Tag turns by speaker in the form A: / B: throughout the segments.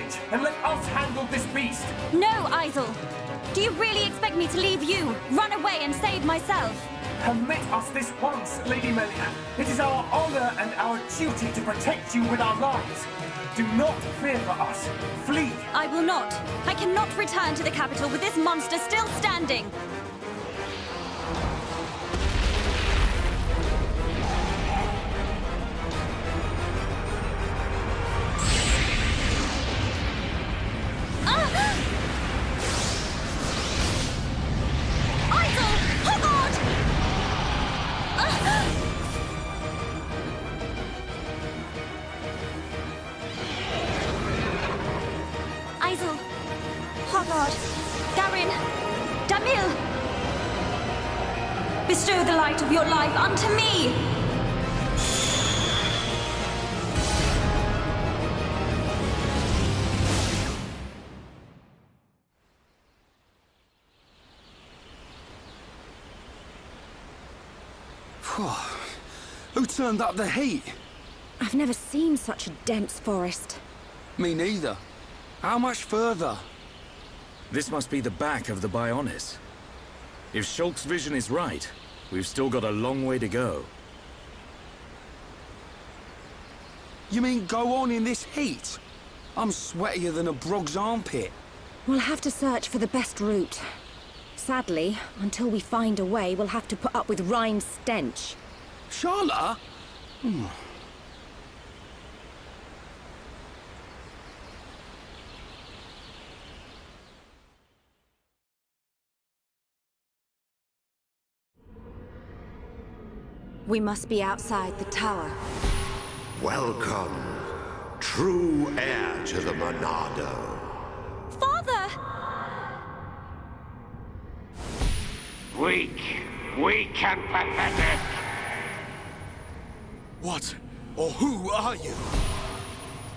A: village and let us handle this beast.
B: No, Isel. Do you really expect me to leave you, run away and save myself?
A: Permit us this once, Lady Melia. It is our honor and our duty to protect you with our lives. Do not fear for us. Flee.
B: I will not. I cannot return to the capital with this monster still standing. Bestow the light of your life unto me!
C: Who turned up the heat?
D: I've never seen such a dense forest.
C: Me neither. How much further?
E: This must be the back of the Bionis. If Shulk's vision is right, we've still got a long way to go.
C: You mean go on in this heat? I'm sweatier than a brog's armpit.
D: We'll have to search for the best route. Sadly, until we find a way, we'll have to put up with Rhine's stench.
C: Charlotte?
D: We must be outside the tower.
F: Welcome, true heir to the Monado.
B: Father!
F: Weak and pathetic.
C: What or who are you?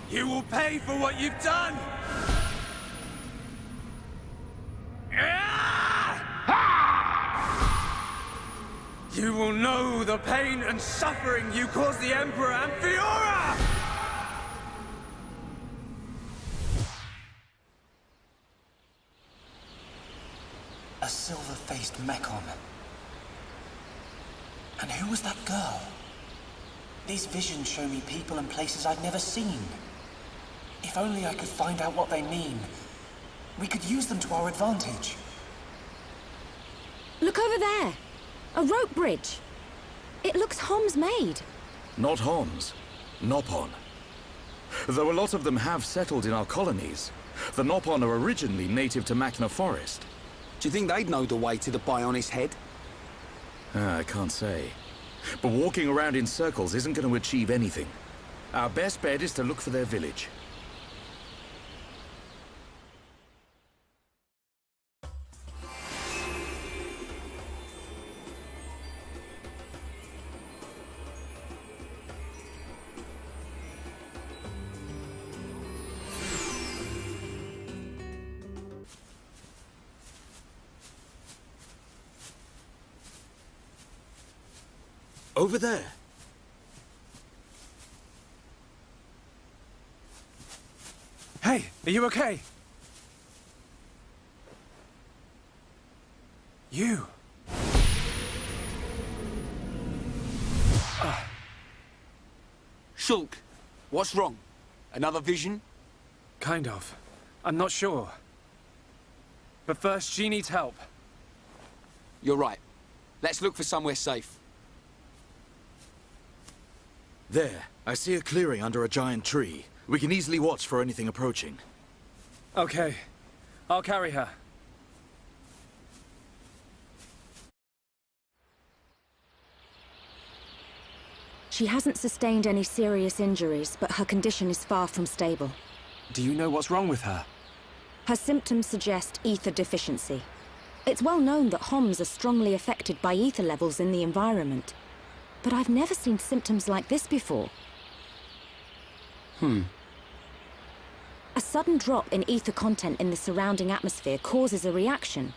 C: You will pay for what you've done! You will know the pain and suffering you caused the Emperor and Fiora!
G: A silver-faced Mechon. And who was that girl? These visions show me people and places I've never seen. If only I could find out what they mean. We could use them to our advantage.
D: Look over there! A rope bridge. It looks Homs-made.
E: Not Homs. Nopon. Though a lot of them have settled in our colonies, the Nopon are originally native to Machna Forest.
C: Do you think they'd know the way to the Bionis head?
E: I can't say. But walking around in circles isn't going to achieve anything. Our best bet is to look for their village. Over there.
H: Hey, are you okay? You.
C: Shulk, what's wrong? Another vision?
H: Kind of. I'm not sure. But first, she needs help.
C: You're right. Let's look for somewhere safe.
E: There. I see a clearing under a giant tree. We can easily watch for anything approaching.
H: Okay. I'll carry her.
D: She hasn't sustained any serious injuries, but her condition is far from stable.
H: Do you know what's wrong with her?
D: Her symptoms suggest ether deficiency. It's well known that Homs are strongly affected by ether levels in the environment. But I've never seen symptoms like this before. A sudden drop in ether content in the surrounding atmosphere causes a reaction.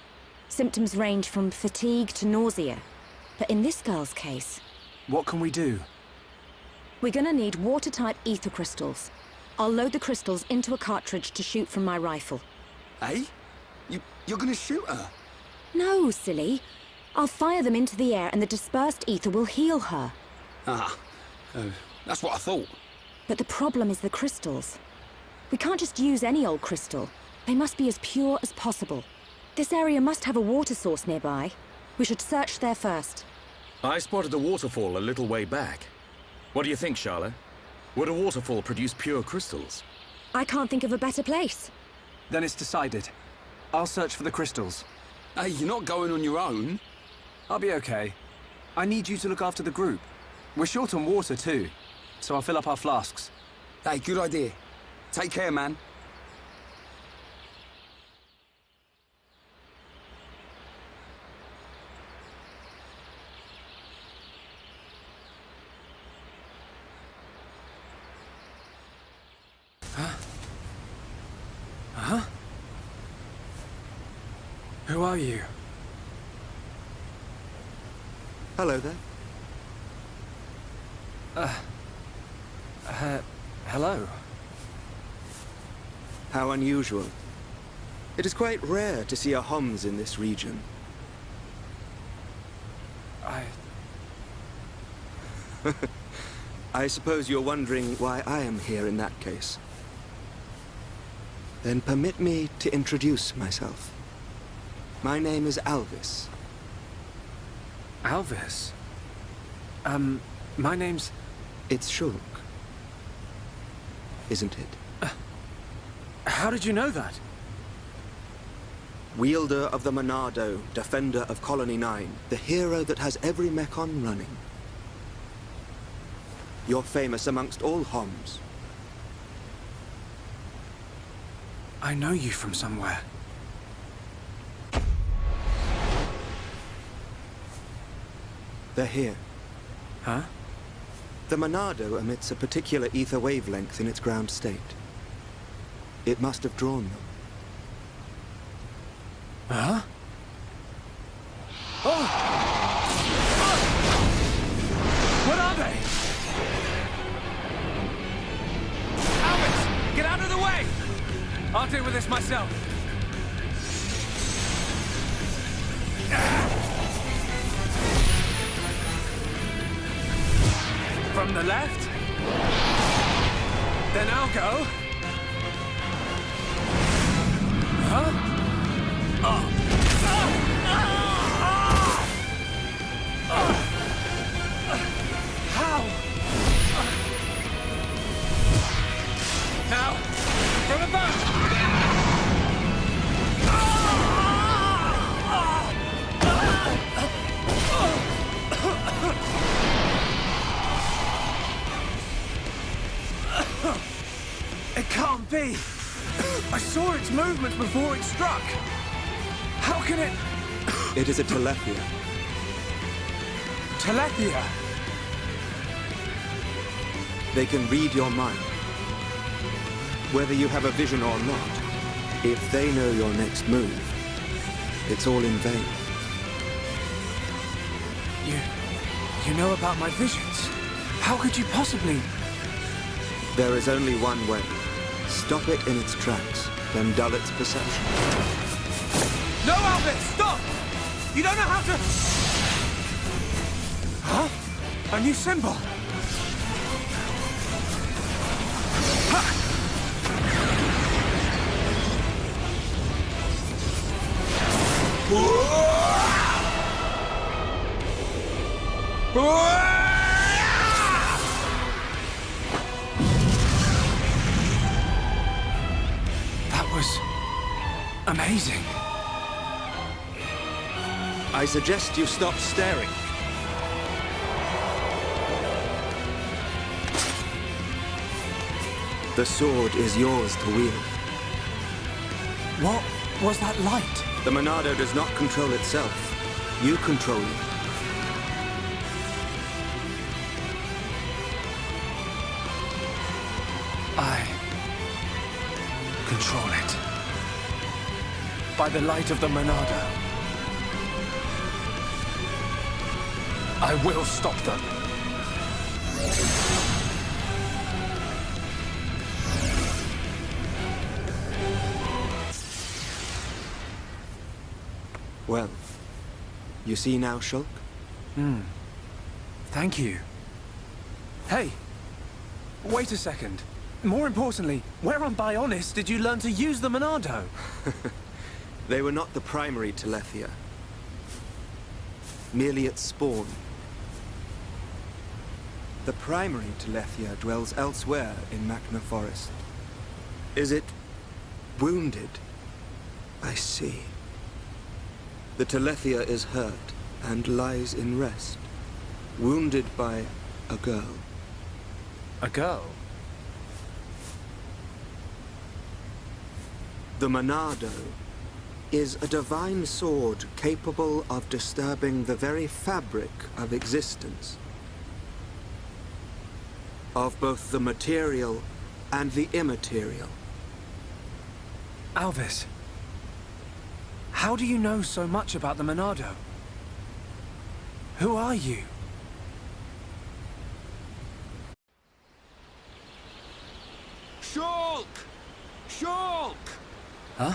D: Symptoms range from fatigue to nausea. But in this girl's case...
H: What can we do?
D: We're gonna need water-type ether crystals. I'll load the crystals into a cartridge to shoot from my rifle.
I: Eh? You're gonna shoot her?
D: No, silly. I'll fire them into the air and the dispersed ether will heal her.
I: That's what I thought.
D: But the problem is the crystals. We can't just use any old crystal. They must be as pure as possible. This area must have a water source nearby. We should search there first.
E: I spotted a waterfall a little way back. What do you think, Charlotte? Would a waterfall produce pure crystals?
D: I can't think of a better place.
H: Then it's decided. I'll search for the crystals.
I: Hey, you're not going on your own.
H: I'll be okay. I need you to look after the group. We're short on water too, so I'll fill up our flasks.
I: Hey, good idea. Take care, man.
H: Who are you?
J: Hello there.
H: Hello.
J: How unusual. It is quite rare to see a Homs in this region. I suppose you're wondering why I am here in that case. Then permit me to introduce myself. My name is Alvis.
H: Alvis? My name's...
J: It's Shulk. Isn't it?
H: How did you know that?
J: Wielder of the Monado, defender of Colony 9, the hero that has every mechon running. You're famous amongst all Homs.
H: I know you from somewhere.
J: They're here.
H: Huh?
J: The Monado emits a particular ether wavelength in its ground state. It must have drawn them.
H: Huh? Oh! What are they? Alvis! Get out of the way! I'll deal with this myself. From the left? Then I'll go. Huh? How? Now, from above! It can't be! I saw its movement before it struck! How can it...
J: It is a telephia.
H: Telephia?
J: They can read your mind. Whether you have a vision or not, if they know your next move, it's all in vain.
H: You know about my visions? How could you possibly...
J: There is only one way. Stop it in its tracks, then dull its perception.
H: No, Alvis! Stop! You don't know how to... Huh? A new symbol? Ha! That was... amazing.
J: I suggest you stop staring. The sword is yours to wield.
H: What was that light?
J: The Monado does not control itself. You control it.
H: I control it. By the light of the Monado. I will stop them.
J: Well, you see now, Shulk?
H: Thank you. Hey, wait a second. More importantly, where on Bionis did you learn to use the Monado?
J: They were not the primary Telethia. Merely its spawn. The primary Telethia dwells elsewhere in Machna Forest. Is it wounded? I see. The Telethia is hurt and lies in rest, wounded by a girl.
H: A girl?
J: The Monado is a divine sword capable of disturbing the very fabric of existence. Of both the material and the immaterial.
H: Alvis, how do you know so much about the Monado? Who are you?
I: Shulk! Shulk!
H: Huh?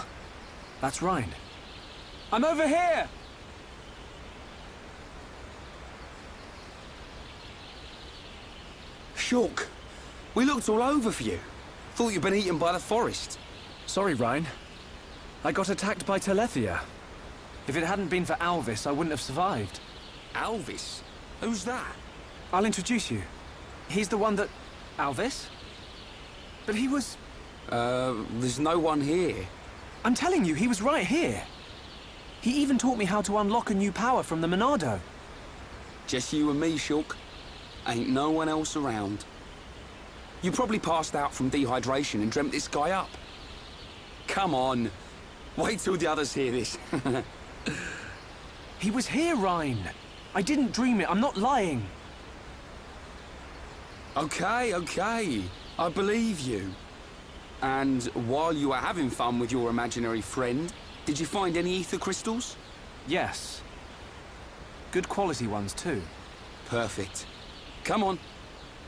H: That's Ryan. I'm over here!
I: Shulk, we looked all over for you. Thought you'd been eaten by the forest.
H: Sorry, Ryan. I got attacked by Telethia. If it hadn't been for Alvis, I wouldn't have survived.
I: Alvis? Who's that?
H: I'll introduce you. He's the one that... Alvis? But he was...
I: There's no one here.
H: I'm telling you, he was right here. He even taught me how to unlock a new power from the Monado.
I: Just you and me, Shulk. Ain't no one else around. You probably passed out from dehydration and dreamt this guy up. Come on. Wait till the others hear this.
H: He was here, Ryan. I didn't dream it. I'm not lying.
I: Okay, okay. I believe you. And while you were having fun with your imaginary friend, did you find any ether crystals?
H: Yes. Good quality ones, too.
I: Perfect. Come on.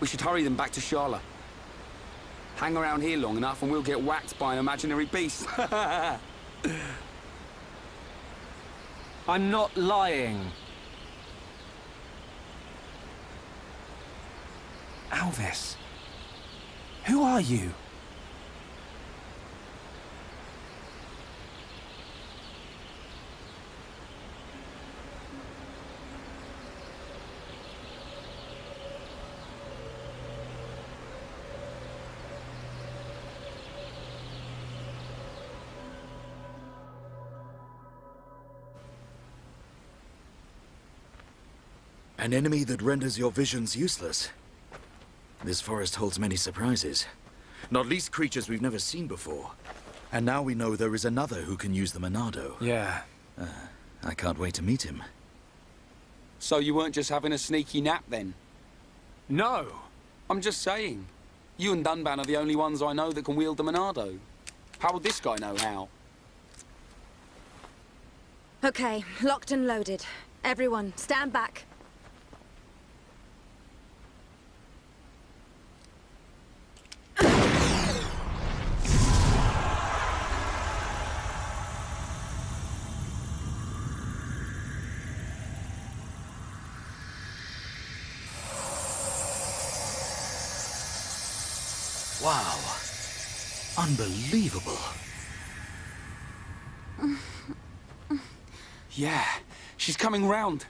I: We should hurry them back to Sharla. Hang around here long enough and we'll get whacked by an imaginary beast.
H: I'm not lying. Alvis, who are you?
E: An enemy that renders your visions useless. This forest holds many surprises. Not least creatures we've never seen before. And now we know there is another who can use the Monado.
H: Yeah.
E: I can't wait to meet him.
I: So you weren't just having a sneaky nap then?
H: No.
I: I'm just saying. You and Dunban are the only ones I know that can wield the Monado. How would this guy know how?
D: Okay, locked and loaded. Everyone, stand back.
E: Wow. Unbelievable.
I: Yeah, she's coming round.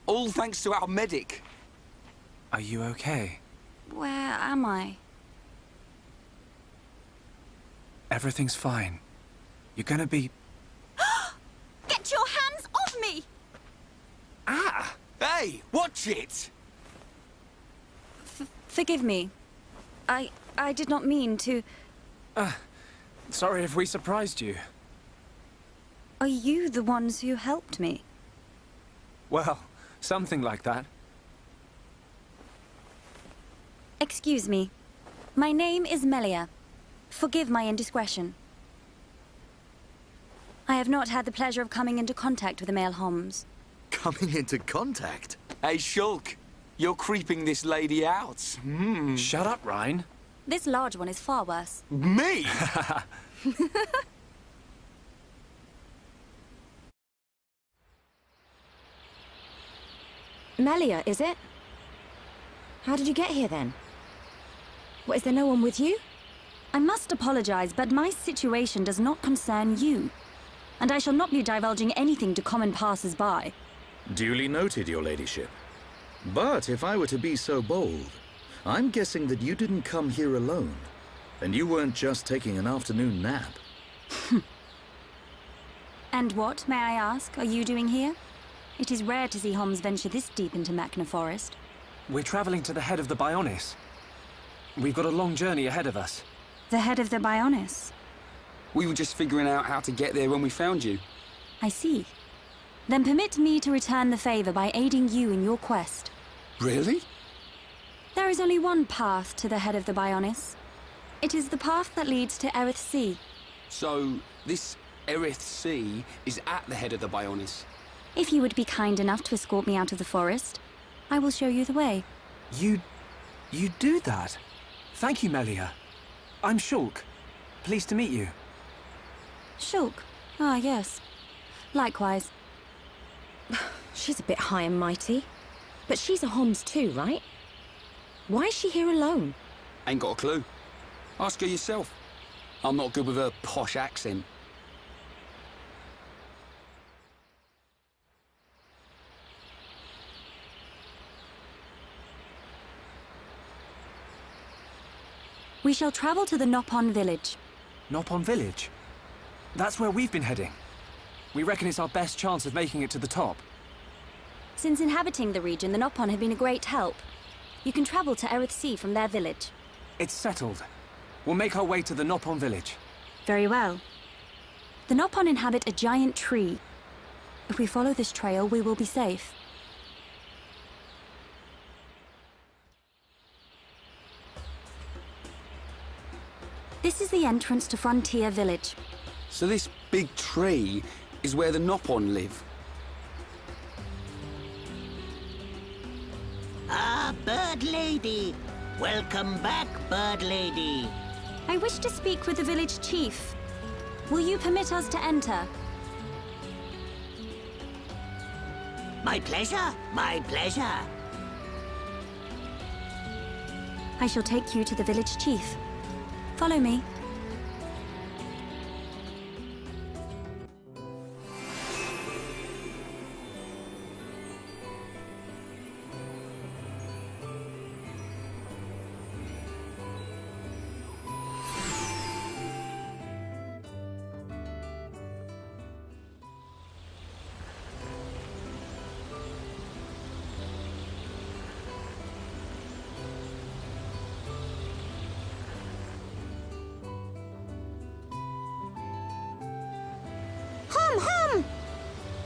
I: All thanks to our medic.
H: Are you okay?
B: Where am I?
H: Everything's fine. You're gonna be...
B: Get your hands off me!
I: Ah! Hey, watch it!
D: Forgive me. I did not mean to...
H: Sorry if we surprised you.
D: Are you the ones who helped me?
H: Well, something like that.
D: Excuse me. My name is Melia. Forgive my indiscretion. I have not had the pleasure of coming into contact with the male Homs.
E: Coming into contact?
I: Hey, Shulk, you're creeping this lady out.
H: Shut up, Ryan.
D: This large one is far worse.
I: Me?
D: Melia, is it? How did you get here then? What, is there no one with you?
B: I must apologize, but my situation does not concern you. And I shall not be divulging anything to common passers-by.
E: Duly noted, your ladyship. But if I were to be so bold, I'm guessing that you didn't come here alone. And you weren't just taking an afternoon nap.
B: And what, may I ask, are you doing here? It is rare to see Homs venture this deep into Machna Forest.
H: We're traveling to the head of the Bionis. We've got a long journey ahead of us.
B: The head of the Bionis?
I: We were just figuring out how to get there when we found you.
B: I see. Then permit me to return the favor by aiding you in your quest.
I: Really?
B: There is only one path to the head of the Bionis. It is the path that leads to Erith Sea.
I: So, this Erith Sea is at the head of the Bionis.
B: If you would be kind enough to escort me out of the forest, I will show you the way.
H: You do that? Thank you, Melia. I'm Shulk. Pleased to meet you.
B: Shulk? Ah, yes. Likewise.
D: She's a bit high and mighty. But she's a Homs too, right? Why is she here alone?
I: Ain't got a clue. Ask her yourself. I'm not good with her posh accent.
B: We shall travel to the Nopon village.
H: Nopon village? That's where we've been heading. We reckon it's our best chance of making it to the top.
B: Since inhabiting the region, the Nopon have been a great help. You can travel to Erith Sea from their village.
H: It's settled. We'll make our way to the Nopon village.
B: Very well. The Nopon inhabit a giant tree. If we follow this trail, we will be safe. This is the entrance to Frontier Village.
I: So this big tree is where the Nopon live.
K: Ah, Bird Lady! Welcome back, Bird Lady!
B: I wish to speak with the village chief. Will you permit us to enter?
K: My pleasure, my pleasure.
B: I shall take you to the village chief. Follow me.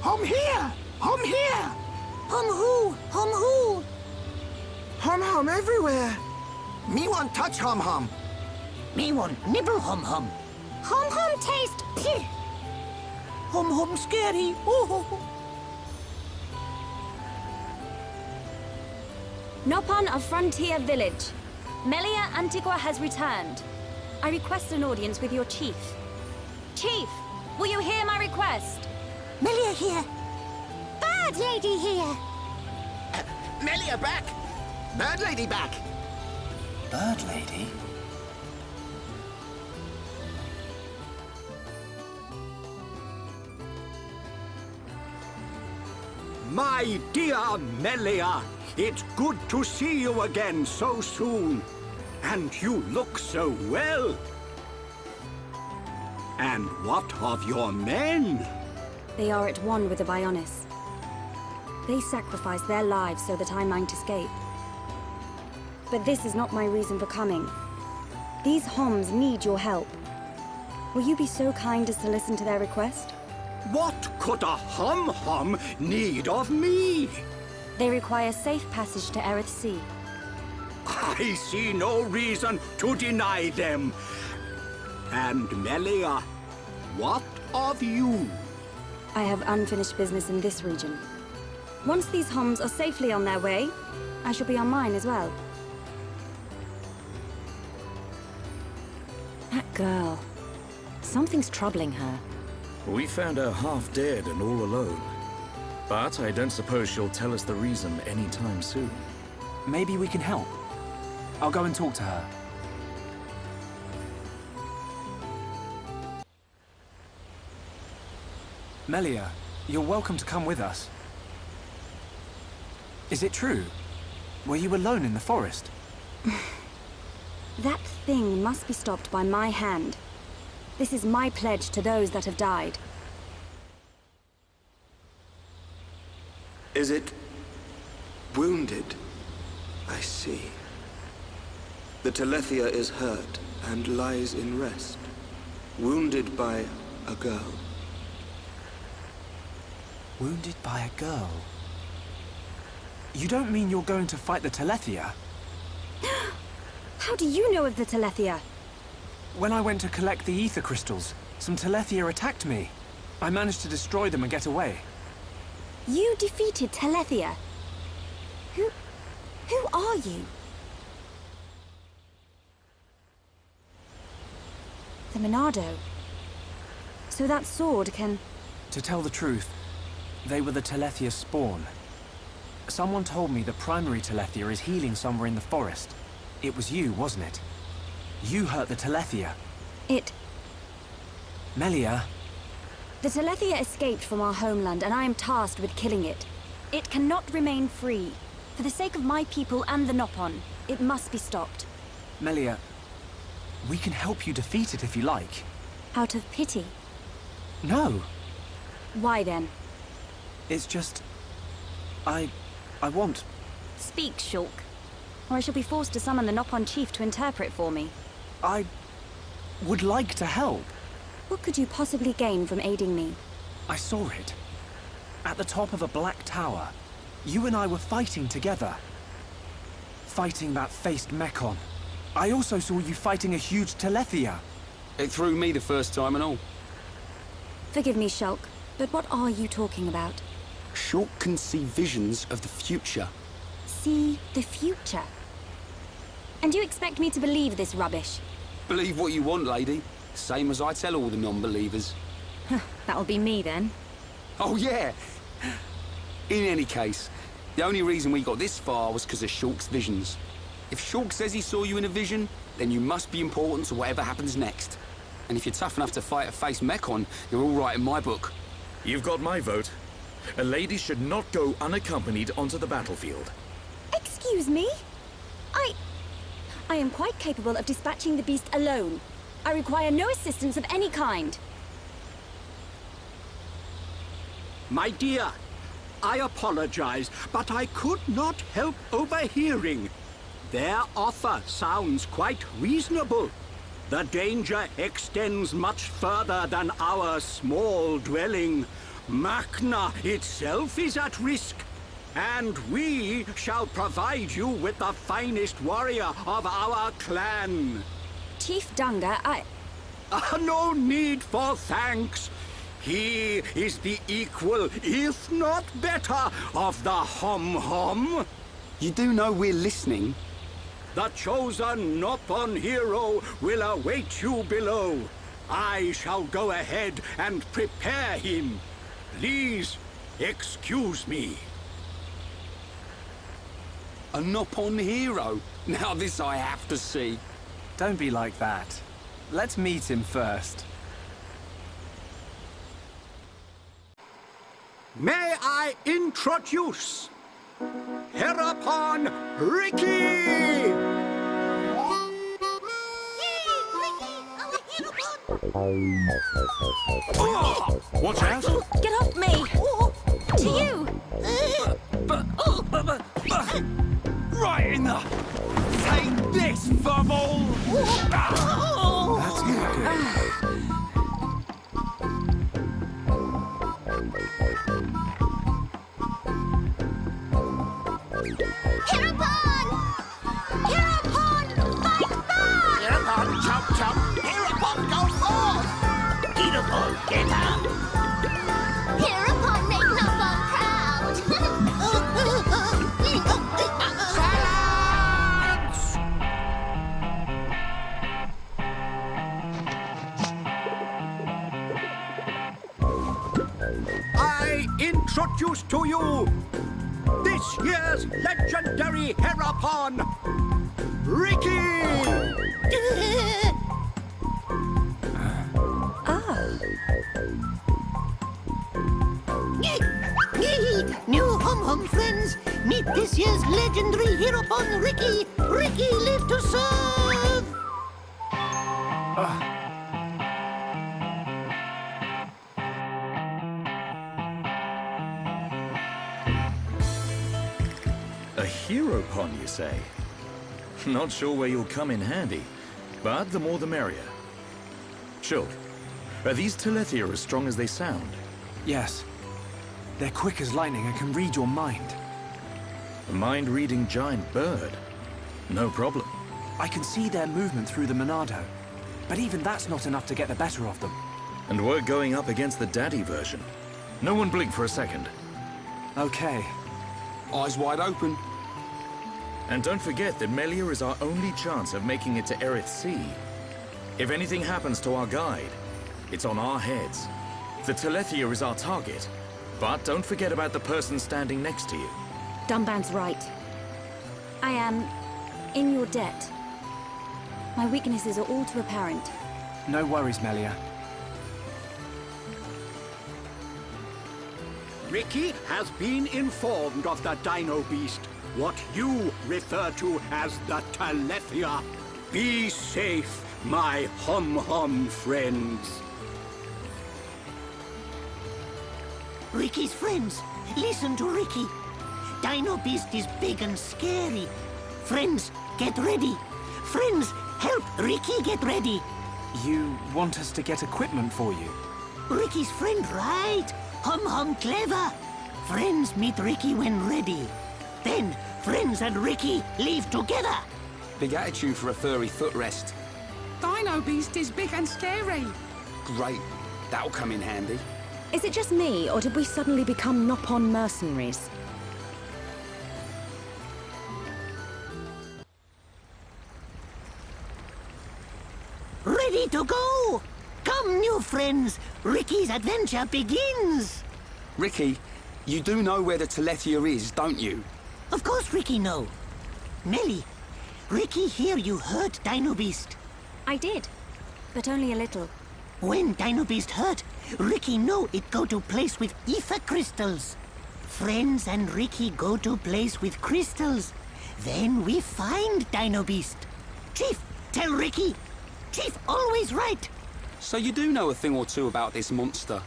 K: Hum here! Hum here! Hum who? Hum who?
J: Hum hum everywhere.
K: Me want touch hum hum. Me want nibble hum hum. Hum hum taste pih. Hum hum scary. Ooh.
B: Nopon of Frontier Village. Melia Antigua has returned. I request an audience with your chief. Chief, will you hear my request?
K: Melia here. Bird Lady here.
F: Melia back! Bird Lady back!
G: Bird Lady?
F: My dear Melia, it's good to see you again so soon. And you look so well. And what of your men?
B: They are at one with the Bionis. They sacrificed their lives so that I might escape. But this is not my reason for coming. These Homs need your help. Will you be so kind as to listen to their request?
F: What could a hum-hum need of me?
B: They require safe passage to Erith Sea.
F: I see no reason to deny them. And Melia, what of you?
B: I have unfinished business in this region. Once these Homs are safely on their way, I shall be on mine as well.
D: That girl. Something's troubling her.
E: We found her half dead and all alone. But I don't suppose she'll tell us the reason anytime soon.
H: Maybe we can help. I'll go and talk to her. Melia, you're welcome to come with us. Is it true? Were you alone in the forest?
B: That thing must be stopped by my hand. This is my pledge to those that have died.
J: Is it wounded? I see. The Telethia is hurt and lies in rest, wounded by a girl.
H: Wounded by a girl? You don't mean you're going to fight the Telethia?
B: How do you know of the Telethia?
H: When I went to collect the ether crystals, some Telethia attacked me. I managed to destroy them and get away.
B: You defeated Telethia? Who are you? The Monado. So that sword can...
H: To tell the truth, they were the Telethia spawn. Someone told me the primary Telethia is healing somewhere in the forest. It was you, wasn't it? You hurt the Telethia.
B: It...
H: Melia.
B: The Telethia escaped from our homeland, and I am tasked with killing it. It cannot remain free. For the sake of my people and the Nopon, it must be stopped.
H: Melia, we can help you defeat it if you like.
B: Out of pity?
H: No.
B: Why then?
H: It's just... I want...
B: Speak, Shulk. Or I shall be forced to summon the Nopon chief to interpret for me.
H: I would like to help.
B: What could you possibly gain from aiding me?
H: I saw it. At the top of a black tower. You and I were fighting together. Fighting that faced Mekon. I also saw you fighting a huge Telethia.
I: It threw me the first time and all.
B: Forgive me, Shulk, but what are you talking about?
I: Shulk can see visions of the future.
B: See the future? And you expect me to believe this rubbish?
I: Believe what you want, lady. Same as I tell all the non-believers.
B: That'll be me, then.
I: Oh, yeah! In any case, the only reason we got this far was because of Shulk's visions. If Shulk says he saw you in a vision, then you must be important to whatever happens next. And if you're tough enough to fight a face Mekon, you're all right in my book.
E: You've got my vote. A lady should not go unaccompanied onto the battlefield.
B: Excuse me? I am quite capable of dispatching the beast alone. I require no assistance of any kind.
F: My dear, I apologize, but I could not help overhearing. Their offer sounds quite reasonable. The danger extends much further than our small dwelling. Makna itself is at risk, and we shall provide you with the finest warrior of our clan.
B: Chief Dunga,
F: No need for thanks. He is the equal, if not better, of the Hom-Hom.
I: You do know we're listening?
F: The chosen Nopon hero will await you below. I shall go ahead and prepare him. Please, excuse me.
I: A Nopon hero? Now this I have to see.
H: Don't be like that. Let's meet him first.
F: May I introduce Herapon Ricky!
E: Watch out!
B: get off me! To you!
C: Right in the... Take this, bubble!
H: That's not good.
L: Herapon! Herapon, fight back!
K: Hereupon, chomp chomp. Hereupon, go forth. Hereupon, get out.
L: Herapon, make Nopon proud!
K: Silence!
F: I introduce introduce to you this year's legendary Herrera, Ricky!
K: New hum friends, meet this year's legendary hero, Ricky! Ricky live to serve!
E: A hero pon, you say? Not sure where you'll come in handy, but the more the merrier. Shulk, are these Telethia as strong as they sound?
H: Yes. They're quick as lightning and can read your mind.
E: A mind-reading giant bird? No problem.
H: I can see their movement through the Monado, but even that's not enough to get the better of them.
E: And we're going up against the daddy version. No one blink for a second.
H: Okay.
I: Eyes wide open.
E: And don't forget that Melia is our only chance of making it to Erith Sea. If anything happens to our guide, it's on our heads. The Telethia is our target, but don't forget about the person standing next to you.
B: Dunban's right. I am in your debt. My weaknesses are all too apparent.
H: No worries, Melia.
F: Ricky has been informed of the Dino Beast, what you refer to as the Telethia. Be safe, my hum friends.
K: Ricky's friends, listen to Ricky. Dino Beast is big and scary. Friends, get ready. Friends, help Ricky get ready.
H: You want us to get equipment for you?
K: Ricky's friend, right? Hum clever. Friends meet Ricky when ready. Then, friends and Ricky leave together.
I: Big attitude for a furry footrest.
M: Dino Beast is big and scary.
I: Great. That'll come in handy.
D: Is it just me, or did we suddenly become Nopon mercenaries?
K: Ready to go! Come, new friends. Ricky's adventure begins.
I: Ricky, you do know where the Telethia is, don't you?
K: Of course Ricky know. Nelly, Ricky hear you hurt Dino Beast.
B: I did, but only a little.
K: When Dino Beast hurt, Ricky know it go to place with ether crystals. Friends and Ricky go to place with crystals. Then we find Dino Beast. Chief, tell Ricky. Chief always right.
I: So you do know a thing or two about this monster.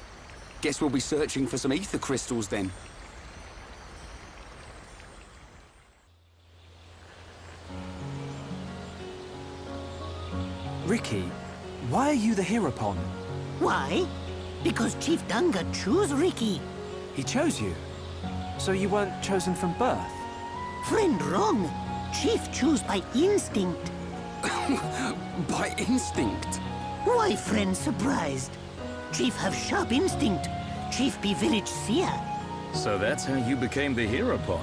I: Guess we'll be searching for some ether crystals then.
H: Ricky, why are you the Herapon?
K: Why? Because Chief Dunga choose Ricky.
H: He chose you? So you weren't chosen from birth?
K: Friend, wrong. Chief choose by instinct.
I: By instinct?
K: Why, friend, surprised? Chief have sharp instinct. Chief be village seer.
E: So that's how you became the Herapon.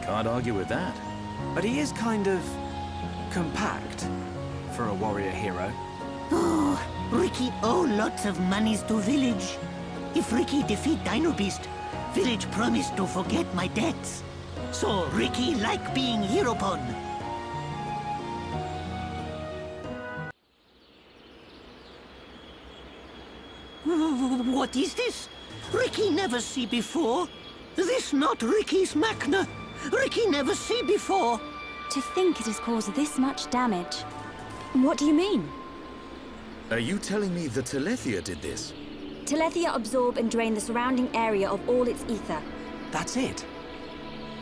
E: Can't argue with that.
H: But he is kind of compact for a warrior hero.
K: Oh, Ricky owe lots of monies to village. If Ricky defeat Dino Beast, village promised to forget my debts. So Ricky like being Herapon. What is this? Ricky never see before. This not Ricky's Machna. Ricky never see before.
B: To think it has caused this much damage.
D: What do you mean?
E: Are you telling me the Telethia did this?
B: Telethia absorb and drain the surrounding area of all its ether.
H: That's it.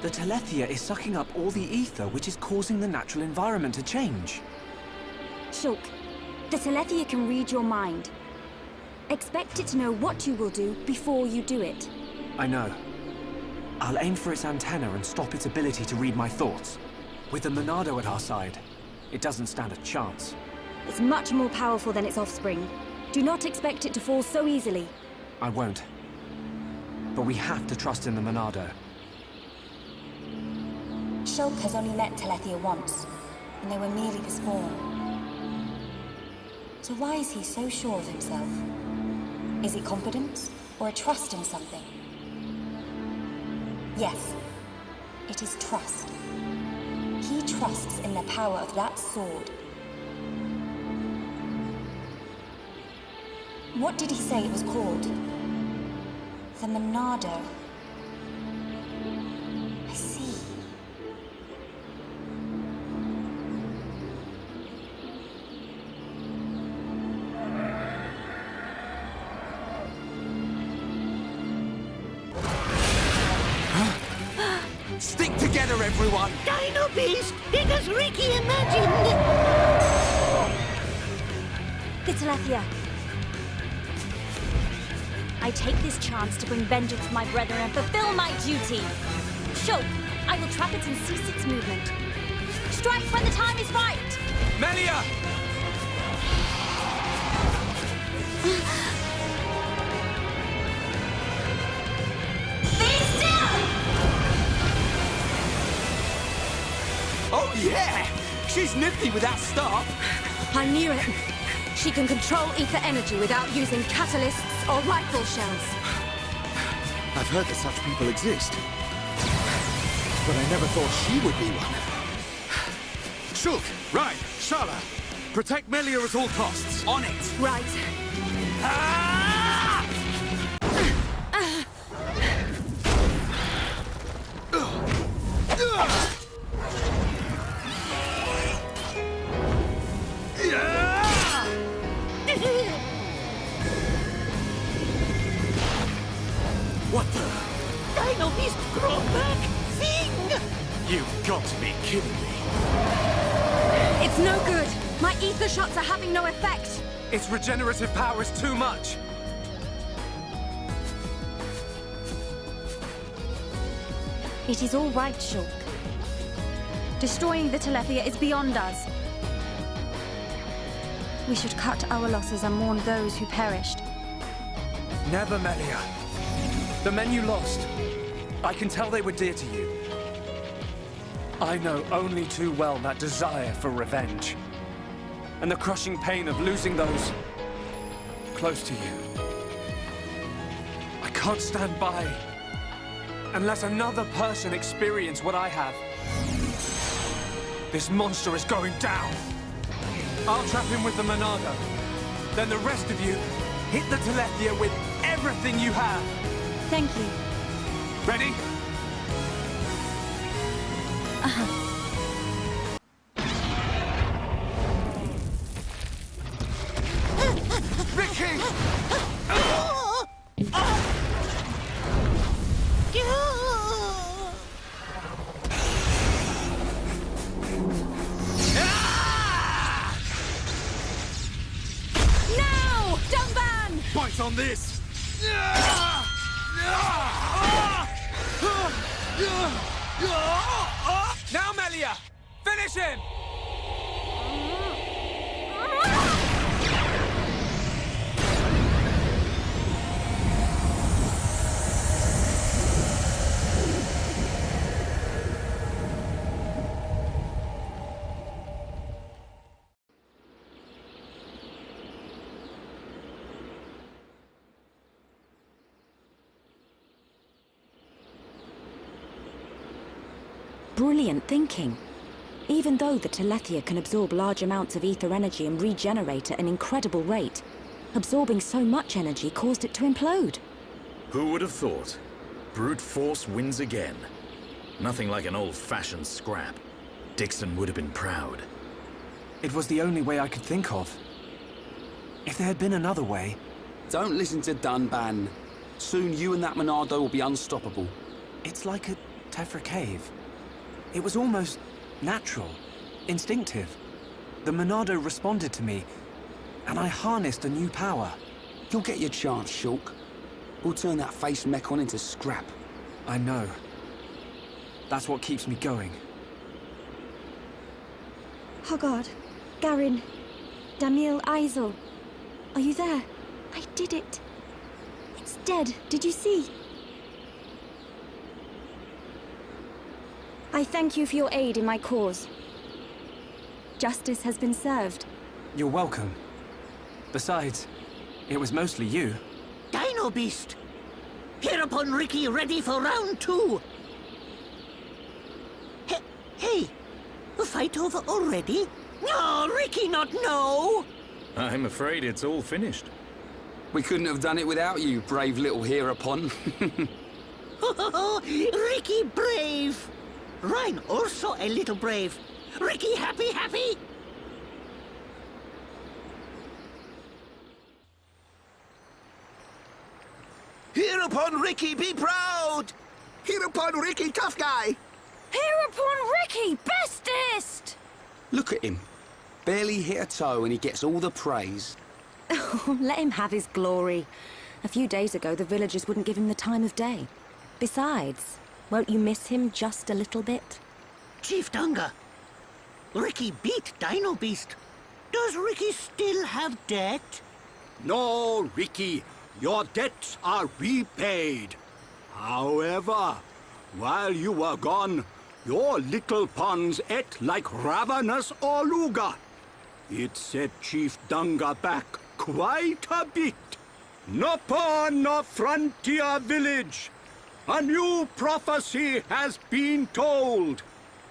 H: The Telethia is sucking up all the ether, which is causing the natural environment to change.
B: Shulk, the Telethia can read your mind. Expect it to know what you will do before you do it.
H: I know. I'll aim for its antenna and stop its ability to read my thoughts. With the Monado at our side, it doesn't stand a chance.
B: It's much more powerful than its offspring. Do not expect it to fall so easily.
H: I won't. But we have to trust in the Monado.
B: Shulk has only met Telethia once, and they were merely the spawn. So why is he so sure of himself? Is it confidence, or a trust in something? Yes, it is trust. He trusts in the power of that sword. What did he say it was called? The Monado. I see.
C: Stick together, everyone!
K: Dino Beast! Did as Ricky imagined!
B: The Telethia. I take this chance to bring vengeance to my brethren and fulfill my duty. Shulk, I will trap it and cease its movement. Strike when the time is right!
C: Melia!
L: Be still!
C: Oh yeah! She's nifty with that staff!
D: I knew it. She can control ether energy without using catalysts or rifle shells.
E: I've heard that such people exist. But I never thought she would be one. Shulk! Right! Shala! Protect Melia at all costs!
C: On it!
D: Right.
C: What the?
K: Dino Beast grow back thing!
C: You've got to be kidding me.
D: It's no good. My ether shots are having no effect.
C: Its regenerative power is too much.
B: It is all right, Shulk. Destroying the Telethia is beyond us. We should cut our losses and mourn those who perished.
H: Never, Melia. The men you lost, I can tell they were dear to you. I know only too well that desire for revenge. And the crushing pain of losing those close to you. I can't stand by and let another person experience what I have. This monster is going down. I'll trap him with the Monado. Then the rest of you hit the Telethia with everything you have.
B: Thank you.
H: Ready?
C: Ricky!
D: Now! Dumban!
C: Bite on this! Now, Melia! Finish him!
D: Brilliant thinking. Even though the Telethia can absorb large amounts of ether energy and regenerate at an incredible rate, absorbing so much energy caused it to implode.
E: Who would have thought? Brute force wins again. Nothing like an old-fashioned scrap. Dixon would have been proud.
H: It was the only way I could think of. If there had been another way...
I: Don't listen to Dunban. Soon you and that Monado will be unstoppable.
H: It's like a Tephra cave. It was almost natural, instinctive. The Monado responded to me, and I harnessed a new power.
I: You'll get your chance, Shulk. We'll turn that face mechon into scrap.
H: I know. That's what keeps me going.
B: Hogard, Garin, Damil, Isel. Are you there? I did it. It's dead. Did you see? I thank you for your aid in my cause. Justice has been served.
H: You're welcome. Besides, it was mostly you.
K: Dino Beast! Hereupon Ricky ready for round 2. fight over already? No, Ricky, not no!
E: I'm afraid it's all finished.
I: We couldn't have done it without you, brave little hereupon.
K: Ricky brave! Ryan also a little brave. Ricky happy?
N: Hereupon, Ricky, be proud! Hereupon, Ricky, tough guy!
D: Hereupon Ricky, bestest!
I: Look at him. Barely hit a toe and he gets all the praise.
D: Let him have his glory. A few days ago, the villagers wouldn't give him the time of day. Besides, won't you miss him just a little bit?
K: Chief Dunga, Ricky beat Dino Beast. Does Ricky still have debt?
F: No, Ricky. Your debts are repaid. However, while you were gone, your little pawns ate like ravenous Oluga. It set Chief Dunga back quite a bit. No pawn, no frontier village. A new prophecy has been told.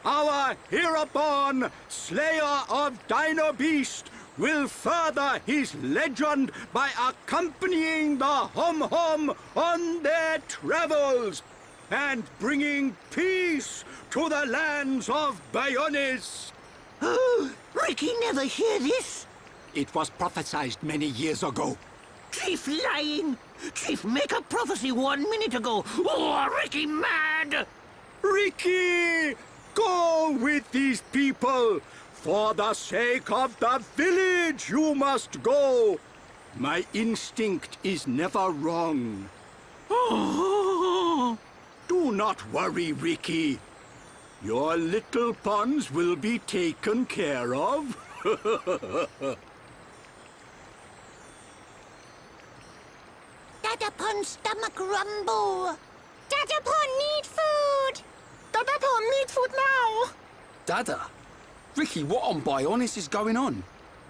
F: Our hereupon slayer of Dino Beast will further his legend by accompanying the Hom-Hom on their travels and bringing peace to the lands of Bayonis.
K: Oh, Ricky never hear this.
F: It was prophesied many years ago.
K: Chief lying. Chief make a prophecy 1 minute ago. Oh, Ricky mad.
F: Ricky, go with these people. For the sake of the village, you must go. My instinct is never wrong. Oh, do not worry, Ricky. Your little pawns will be taken care of.
K: Dadapon stomach rumble. Dadapon need food. Dadapon need food now.
I: Dada? Ricky, what on Bayonis is going on?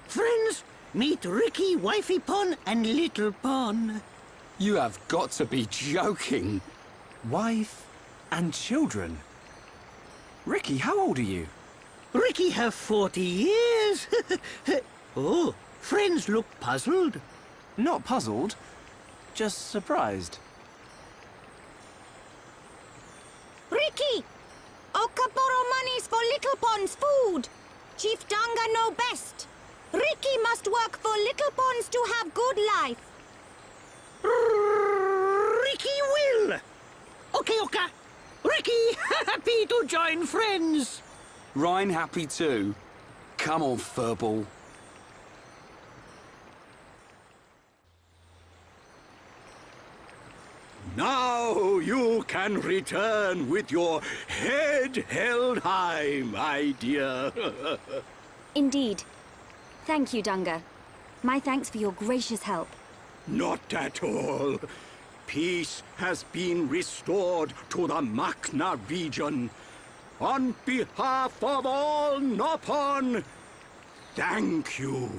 K: Friends, meet Ricky, Wifey Pon, and Little Pon.
I: You have got to be joking.
H: Wife and children? Ricky, how old are you?
K: Ricky have 40 years. Oh, friends look puzzled.
H: Not puzzled, just surprised.
B: Ricky! Oka borrow monies for Little Pon's food. Chief Danga know best. Ricky must work for Little Pons to have good life.
K: Ricky will. Okay, Oka. Ricky happy to join friends.
I: Ryan happy too. Come on, furball.
F: Now you can return with your head held high, my dear.
B: Indeed. Thank you, Dunga. My thanks for your gracious help.
F: Not at all. Peace has been restored to the Makna region. On behalf of all Nopon, thank you.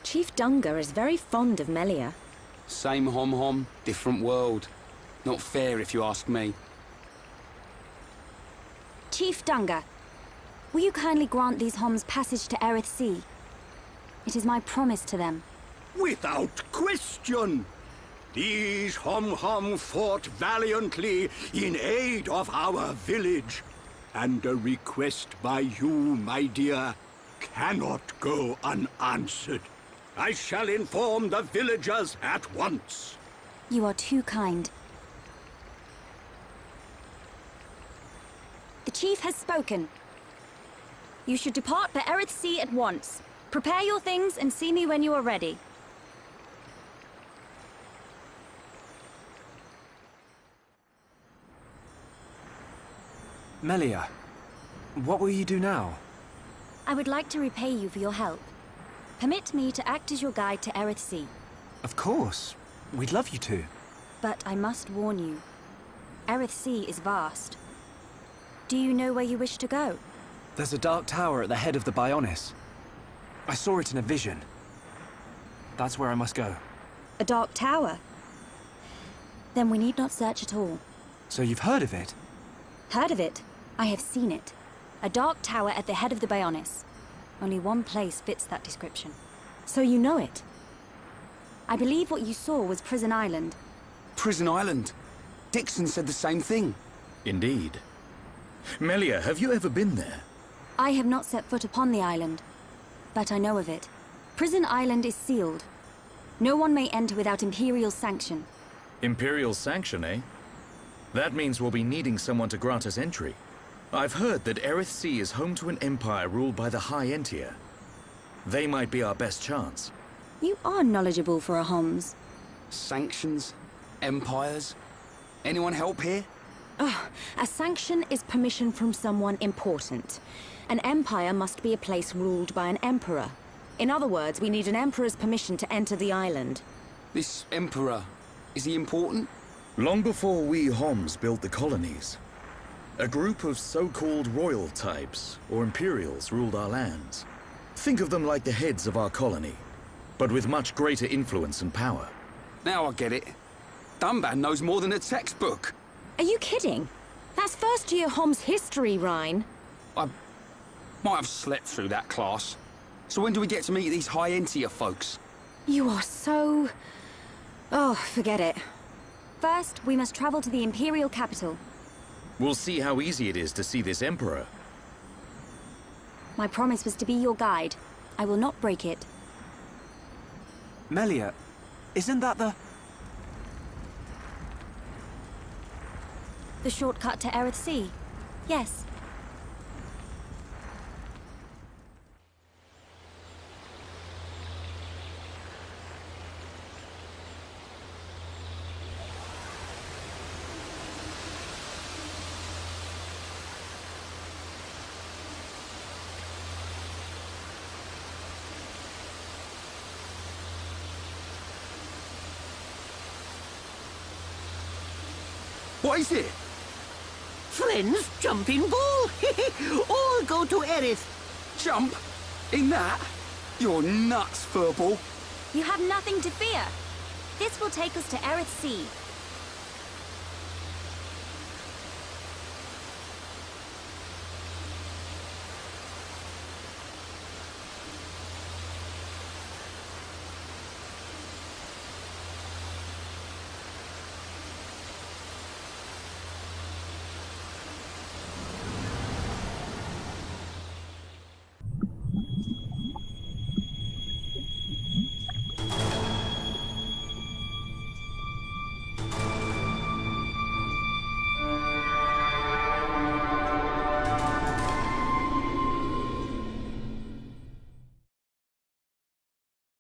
D: Chief Dunga is very fond of Melia.
I: Same Hom-Hom, different world. Not fair if you ask me.
B: Chief Dunga, will you kindly grant these Homs passage to Erith Sea? It is my promise to them.
F: Without question. These Hom-Hom fought valiantly in aid of our village. And a request by you, my dear, cannot go unanswered. I shall inform the villagers at once.
B: You are too kind. The chief has spoken. You should depart for Erith Sea at once. Prepare your things and see me when you are ready.
H: Melia, what will you do now?
B: I would like to repay you for your help. Permit me to act as your guide to Erith Sea.
H: Of course. We'd love you to.
B: But I must warn you. Erith Sea is vast. Do you know where you wish to go?
H: There's a dark tower at the head of the Bayonis. I saw it in a vision. That's where I must go.
B: A dark tower? Then we need not search at all.
H: So you've heard of it?
B: Heard of it? I have seen it. A dark tower at the head of the Bionis. Only one place fits that description.
D: So you know it?
B: I believe what you saw was Prison Island.
I: Prison Island. Dixon said the same thing.
E: Indeed. Melia, have you ever been there?
B: I have not set foot upon the island, but I know of it. Prison Island is sealed. No one may enter without Imperial sanction.
E: Imperial sanction, eh? That means we'll be needing someone to grant us entry. I've heard that Erithsea is home to an empire ruled by the High Entier. They might be our best chance.
B: You are knowledgeable for a Homs.
I: Sanctions? Empires? Anyone help here?
D: A sanction is permission from someone important. An empire must be a place ruled by an emperor. In other words, we need an emperor's permission to enter the island.
I: This emperor, is he important?
E: Long before we Homs built the colonies, a group of so-called royal types, or imperials, ruled our lands. Think of them like the heads of our colony, but with much greater influence and power.
I: Now I get it. Dunban knows more than a textbook.
D: Are you kidding? That's first year Homs history, Rhine.
I: I might have slept through that class. So when do we get to meet these High Entier folks?
D: You are so... Oh, forget it.
B: First, we must travel to the Imperial capital.
E: We'll see how easy it is to see this emperor.
B: My promise was to be your guide. I will not break it.
H: Melia, isn't that the...
B: The shortcut to Erithsea? Yes.
I: What is it?
K: Friends, jumping ball. All go to Erith.
I: Jump? In that? You're nuts, Furball.
B: You have nothing to fear. This will take us to Erithsea,